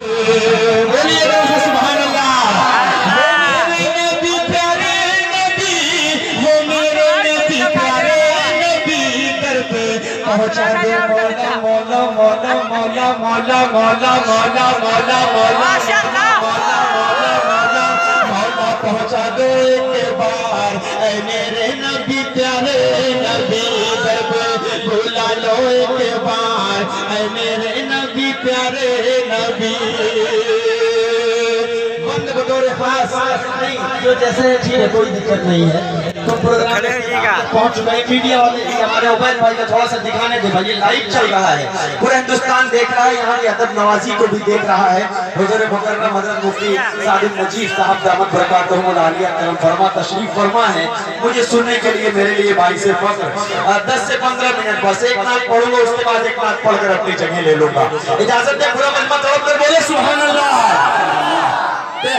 बोलिए सुभान अल्लाह। पहुंचा दे मौला मौला मौला मौला मौला मौला मौला मौला मौला माशाअल्लाह मौला मौला मौला मौला पहुंचा दो एक बार ऐ मेरे नबी प्यारे नबी दर पे बुला लो एक बार ऐ मेरे नबी प्यारे नबी। बंद बतौर खास नहीं जो जैसे ठीक है कोई दिक्कत नहीं है। तो पहुंच गए मीडिया वाले हमारे उबैद भाई का थोड़ा सा दिखाने दे भाई, लाइव चल रहा है, पूरा हिंदुस्तान देख रहा है, यहाँ की अदब नवाजी को भी देख रहा है। हुजूर मुकर्रम हज़रत मुफ्ती सादिक नजीब साहब दामत बरकातहुल आलिया करम फरमा तशरीफ फरमा है। मुझे सुनने के लिए मेरे लिए भाई से फख्र। 10 से 15 मिनट बस एक नात पढ़ूंगा, उसके बाद एक नात पढ़कर अपनी जगह ले लूंगा। इजाजत दे, पूरा मजमा तड़प कर बोले सुभान अल्लाह।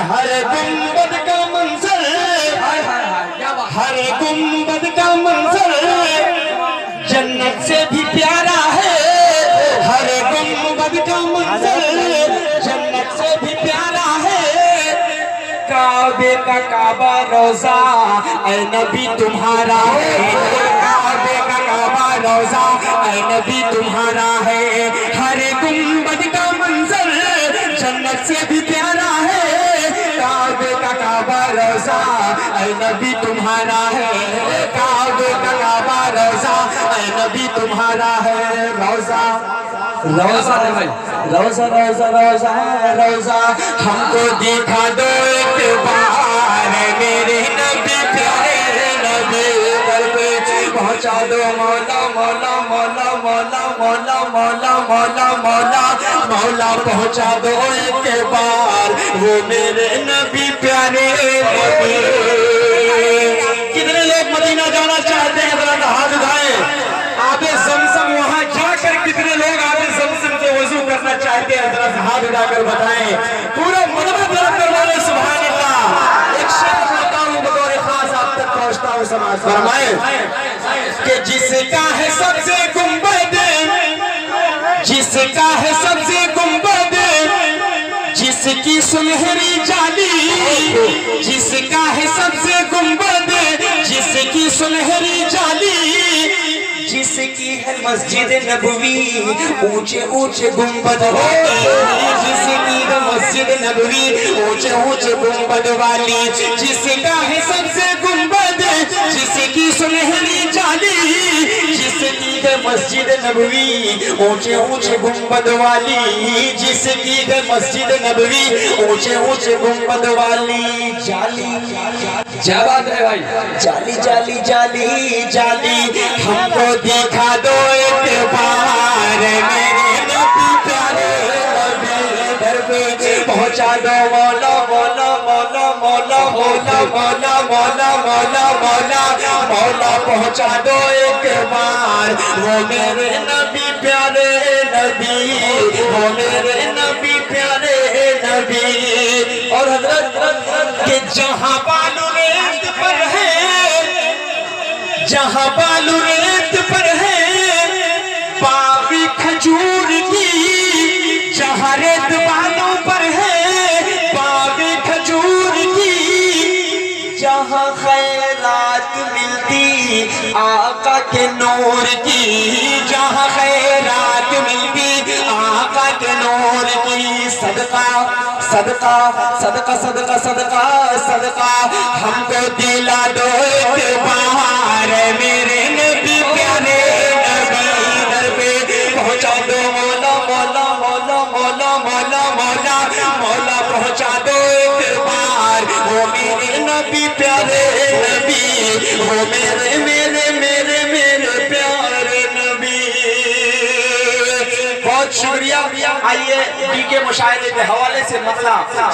हर गुंबद का मंजर, हर गुंबद का मंजर जन्नत से भी प्यारा है। हर गुंबद का मंजर जन्नत से भी प्यारा है। काबे का काबा रोजा ऐ नबी तुम्हारा है। काबे का काबा रोजा ऐ नबी तुम्हारा है। हर गुंबद का मंजर जन्नत से भी प्यारा है। काबे का काबा रोजा ऐ नबी तुम्हारा है। काबे का काबा रोजा ऐ नबी तुम्हारा है। रोजा रोजा भाई, रोजा रोजा रोजा रोजा हमको दिखा दो एक बार मेरे नबी प्यारे नबी दर पे पहुंचा दो मौला मौला मौला मौला मौला मौला मौला मौला मौला पहुंचा दो एक बार वो मेरे नबी प्यारे नबी। कितने लोग मदीना जाना चाहते हैं, जरा हाथ उठाएं। आबे ज़मज़म वहां जाकर कितने लोग आबे ज़मज़म से वजू करना चाहते हैं, जरा हाथ उठाकर बताएं। पूरा मजमा तड़प कर बोले सुभान अल्लाह। एक शेर कहता हूं बतौर खास आप तक पहुंचता हूं, समाज फरमाए कि जिसका है सबसे गुंबद, जिसका है सबसे गुंबद, जिसकी सुनहरी जाली, जिसका है सबसे गुंबद, जिसकी सुनहरी जाली, जिसकी है मस्जिद नबवी ऊंचे ऊंचे गुंबद वाली, जिसकी है मस्जिद नबवी ऊंचे ऊंचे गुंबद वाली, जिसका है सबसे गुंबद, जिसकी सुनहरी जाली, जिसकी है मस्जिद नबवी ऊंचे ऊंचे गुंबद वाली, जिसकी है मस्जिद नबवी ऊंचे ऊंचे गुंबद वाली। जाली क्या बात है भाई, जाली जाली जाली जाली हमको दिखा दो एक बार मेरे नबी प्यारे नबी दर पे पहुंचा दो मौला मौला मौला मौला मौला मौला मौला मौला मौला मौला पहुंचा दो एक बार वो मेरे नबी प्यारे नबी, वो मेरे नबी प्यारे नबी। और हजरत के जहां बालू रेत पर है, जहां बालू रेत पर है बाबी खजूर की, जहां रेत बालों पर है बाबी खजूर की, जहां खैरात मिलती आका के नूर की, जहां खैरात मिलती आका के नूर की। सदका सदका सदका सदका सदका सदका हमको दिला दो एक बार मेरे नबी प्यारे नबी दर पे पहुंचा दो मौला मौला मौला मौला मौला मौला मौला पहुंचा दो एक बार वो मेरे नबी प्यारे नबी, वो मेरे मेरे मेरे मेरे प्यारे नबी। बहुत शुक्रिया। आइए डी के मुशाहिदे के हवाले से मतलब